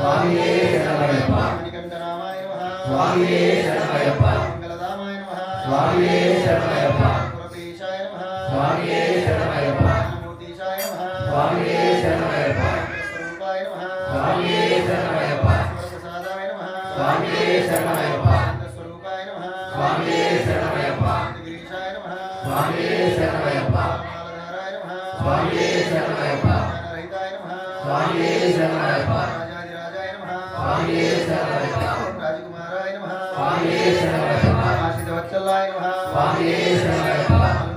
స్వామియే శరణమయ్యప్ప మణికంఠరామాయ నమః స్వామియే శరణమయ్యప్ప మంగళధామాయ నమః స్వామియే శరణమయ్యప్ప పురపీశాయ నమః స్వామియే శరణమయ్యప్ప మూర్తీశాయ నమః స్వామియే శరణమయ్యప్ప స్వరూపాయ నమః స్వామియే శరణమయ్యప్ప ప్రసాదాయ నమః స్వామియే శరణమయ్యప్ప స్వరూపాయ నమః స్వామియే శరణమయ్యప్ప గిరీశాయ నమః స్వామియే శరణమయ్యప్ప మాలధారాయ నమః స్వామియే శరణమయ్యప్ప జ్ఞానరహితాయ నమః స్వామియే శరణమయ్యప్ప రాజాధిరాజాయ నమః స్వామియే శరణమయ్యప్ప రాజకుమారాయ నమః స్వామియే శరణమయ్యప్ప ఆశితవత్సలాయ నమః స్వామియే శరణమయ్యప్ప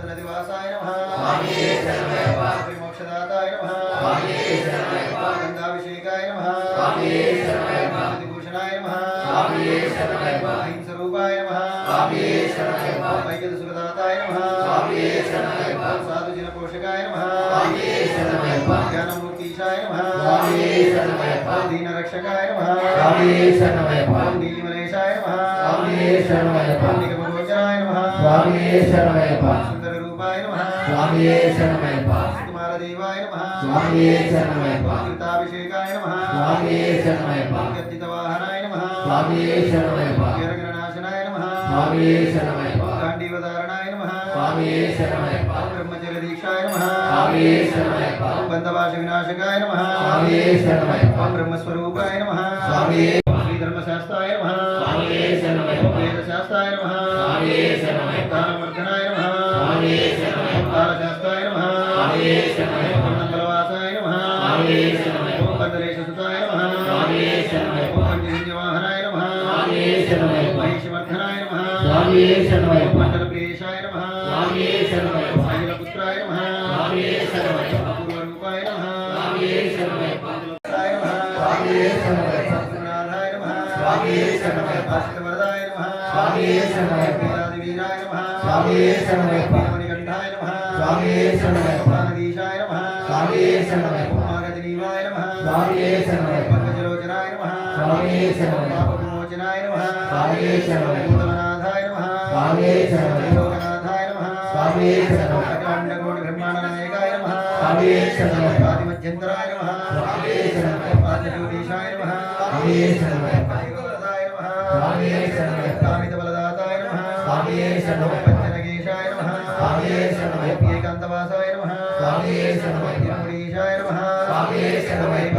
నదివాసాయ నమః స్వామియే శరణమయ్యప్ప మోక్షదాతాయ నమః స్వామియే శరణమయ్యప్ప గంగాభిషేకాయ నమః స్వామియే శరణమయ్యప్ప విభూషణాయ నమః స్వామియే శరణమయ్యప్ప అహింసరూపాయ నమః స్వామియే శరణమయ్యప్ప వైద్యసుఖదాతాయ నమః స్వామియే శరణమయ్యప్ప సాధుజన పోషకాయ నమః స్వామియే శరణమయ్యప్ప జ్ఞానమూర్తీశాయ నమః స్వామియే శరణమయ్యప్ప దీనరక్షకాయ నమః స్వామియే శరణమయ్యప్ప నీలిమలేశాయ నమః స్వామియే శరణమయ్యప్ప నిగమగోచరాయ నమః స్వామియే శరణమయ్యప్ప సుందరరూపాయ నమః స్వామియే శరణమయ్యప్ప కుమారదేవాయ నమః స్వామియే శరణమయ్యప్ప కృతాభిషేకాయ నమః స్వామియే శరణమయ్యప్ప గర్జితవాహనాయ నమః స్వామియే శరణమయ్యప్ప వీరగణనాశనాయ నమః స్వామియే శరణమయ్యప్ప గాంధీవధారణాయ నమః స్వామియే శరణమయ్యప్ప బ్రహ్మచర్య దీక్షాయ నమః స్వామియే శరణమయ్యప్ప బంధవాస వినాశకాయ నమః స్వామియే శరణమయ్యప్ప బ్రహ్మస్వరూపాయ నమః స్వామియే శ్రీధర్మశాస్త్రాయ నమః స్వామియే శరణమయ్యప్ప వేదశాస్త్రాయ నమః స్వామియే శరణమయ్యప్ప దానవర్ధనాయ నమః స్వామియే శరణమయ్యప్ప కాలశాస్త్రాయ నమః స్వామియే శరణమయ్యప్ప మంగళవాసాయ నమః స్వామియే శరణమయ్యప్ప పందరేశసుతాయ నమః స్వామియే శరణమయ్యప్ప పంచజన్యవాహనాయ నమః స్వామియే శరణమయ్యప్ప మహిషవర్ధనాయ నమః స్వామియే శరణమయ్యప్ప మండలప్రియేశాయ నమః స్వామియే శరణమయ్యప్ప అఖిలపుత్రాయ నమః స్వామియే శరణమయ్యప్ప పూర్వరూపాయ నమః స్వామియే శరణమయ్యప్ప ాయ నమః స్వామియే శరణమయ్యప్ప సత్యనారాయణ నమః స్వామియే శరణమయ్యప్ప అష్టవరదాయ నమః స్వామియే శరణమయ్యప్ప వీరాయ నమః స్వామియే శరణమయ్యప్ప మణికంఠాయ నమః స్వామియే శరణమయ్యప్ప ప్రాణదీశాయ నమః స్వామియే శరణమయ్యప్ప మాగధనీవాయ నమః స్వామియే శరణమయ్యప్ప పంకజలోచనాయ నమః స్వామియే శరణమయ్యప్ప పాపవిమోచనాయ నమః స్వామియే శరణమయ్యప్ప భూతనాథాయ నమః స్వామియే శరణమయ్యప్ప లోకనాథాయ నమః స్వామియే శరణమయ్యప్ప అఖండకోటి బ్రహ్మాండనాయకాయ నమః స్వామియే శరణమయ్యప్ప ఆదిమధ్యంతరాయ నమః స్వామియే శరణమయ్యప్ప ఆదిజ్యోతిషాయ నమః స్వామియే శరణమయ్యప్ప వరదాయ నమః స్వామియే శరణమయ్యప్ప కామితబలదాతాయ నమః స్వామియే శరణమయ్యప్ప పంచనగేశాయ నమః స్వామియే శరణమయ్యప్ప ఏకాంతవాసాయ నమః స్వామియే శరణమయ్యప్ప ఈశాయ నమః స్వామియే శరణమయ్యప్ప